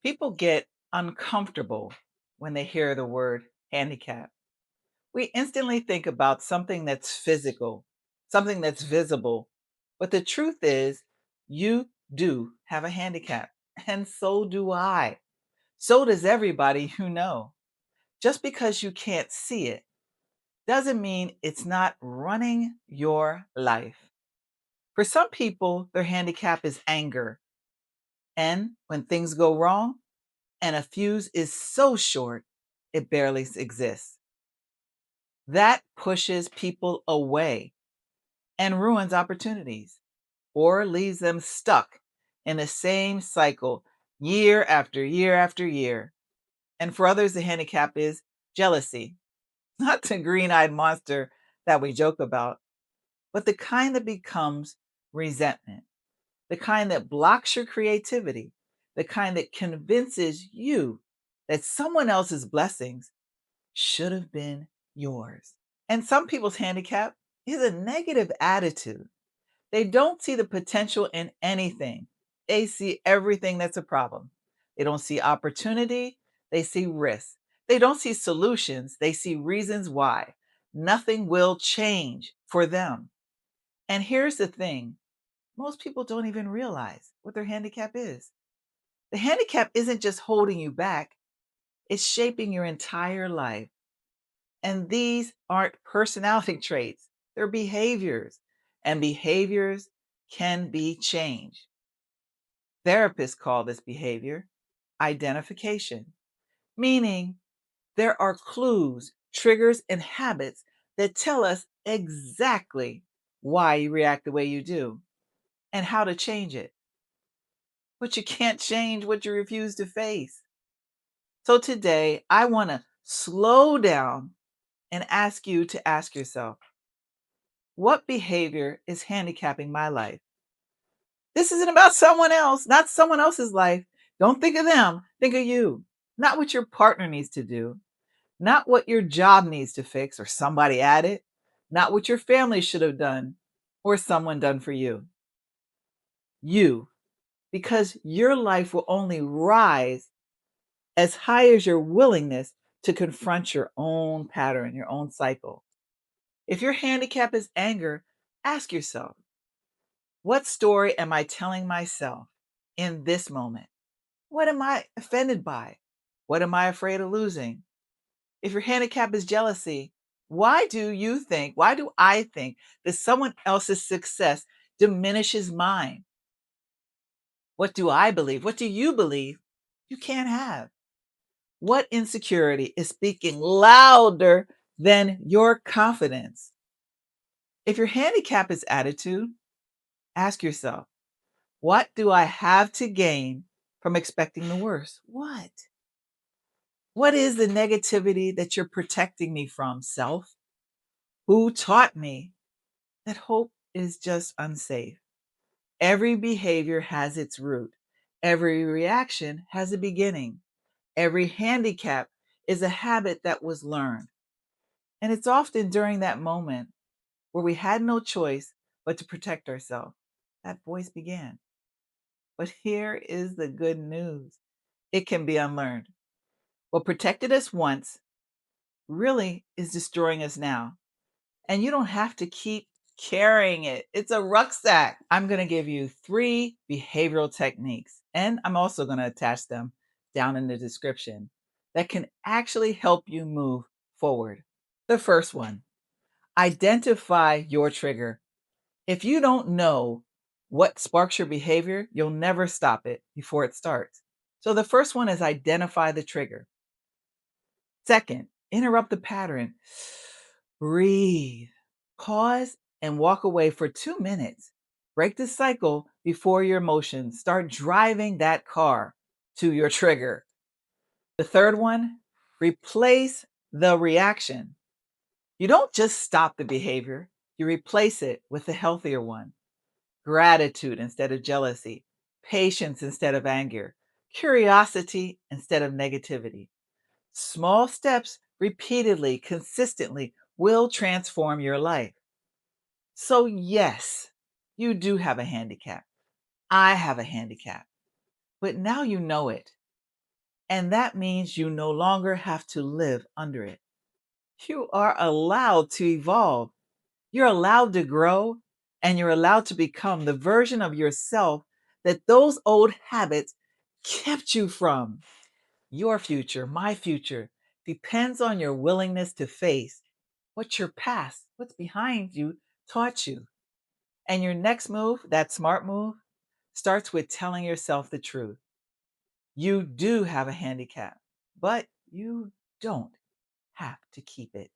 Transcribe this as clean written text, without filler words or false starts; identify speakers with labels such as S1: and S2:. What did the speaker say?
S1: People get uncomfortable when they hear the word handicap. We instantly think about something that's physical, something that's visible. But the truth is, you do have a handicap, and so do I. So does everybody you know. Just because you can't see it doesn't mean it's not running your life. For some people, their handicap is anger. And when things go wrong, and a fuse is so short it barely exists. That pushes people away and ruins opportunities or leaves them stuck in the same cycle year after year after year. And for others, the handicap is jealousy, not the green eyed monster that we joke about, but the kind that becomes resentment, the kind that blocks your creativity, the kind that convinces you that someone else's blessings should have been yours. And some people's handicap is a negative attitude. They don't see the potential in anything. They see everything that's a problem. They don't see opportunity, they see risk. They don't see solutions, they see reasons why. Nothing will change for them. And here's the thing, most people don't even realize what their handicap is. The handicap isn't just holding you back, it's shaping your entire life. And these aren't personality traits, they're behaviors. And behaviors can be changed. Therapists call this behavior identification, meaning there are clues, triggers, and habits that tell us exactly why you react the way you do and how to change it. But you can't change what you refuse to face. So today, I want to slow down and ask you to ask yourself, what behavior is handicapping my life? This isn't about someone else, not someone else's life. Don't think of them, think of you. Not what your partner needs to do, not what your job needs to fix or somebody at it, not what your family should have done or someone done for you. You, because your life will only rise as high as your willingness to confront your own pattern, your own cycle. If your handicap is anger, ask yourself, what story am I telling myself in this moment? What am I offended by? What am I afraid of losing? If your handicap is jealousy, why do I think that someone else's success diminishes mine? What do I believe? What do you believe you can't have? What insecurity is speaking louder than your confidence? If your handicap is attitude, ask yourself, what do I have to gain from expecting the worst? What? What is the negativity that you're protecting me from, self? Who taught me that hope is just unsafe? Every behavior has its root. Every reaction has a beginning. Every handicap is a habit that was learned. And it's often during that moment where we had no choice but to protect ourselves that voice began. But here is the good news, it can be unlearned. What protected us once really is destroying us now. And you don't have to keep carrying it. It's a rucksack. I'm going to give you 3 behavioral techniques, and I'm also going to attach them down in the description that can actually help you move forward. The first one, identify your trigger. If you don't know what sparks your behavior, you'll never stop it before it starts. So the first one is identify the trigger. Second, interrupt the pattern. Breathe. Pause and walk away for 2 minutes. Break the cycle before your emotions start driving that car to your trigger. The third one, replace the reaction. You don't just stop the behavior, you replace it with a healthier one. Gratitude instead of jealousy, patience instead of anger, curiosity instead of negativity. Small steps repeatedly, consistently will transform your life. So, yes, you do have a handicap. I have a handicap. But now you know it. And that means you no longer have to live under it. You are allowed to evolve. You're allowed to grow, and you're allowed to become the version of yourself that those old habits kept you from. Your future, my future, depends on your willingness to face what your past, what's behind you, taught you. And your next move, that smart move, starts with telling yourself the truth. You do have a handicap, but you don't have to keep it.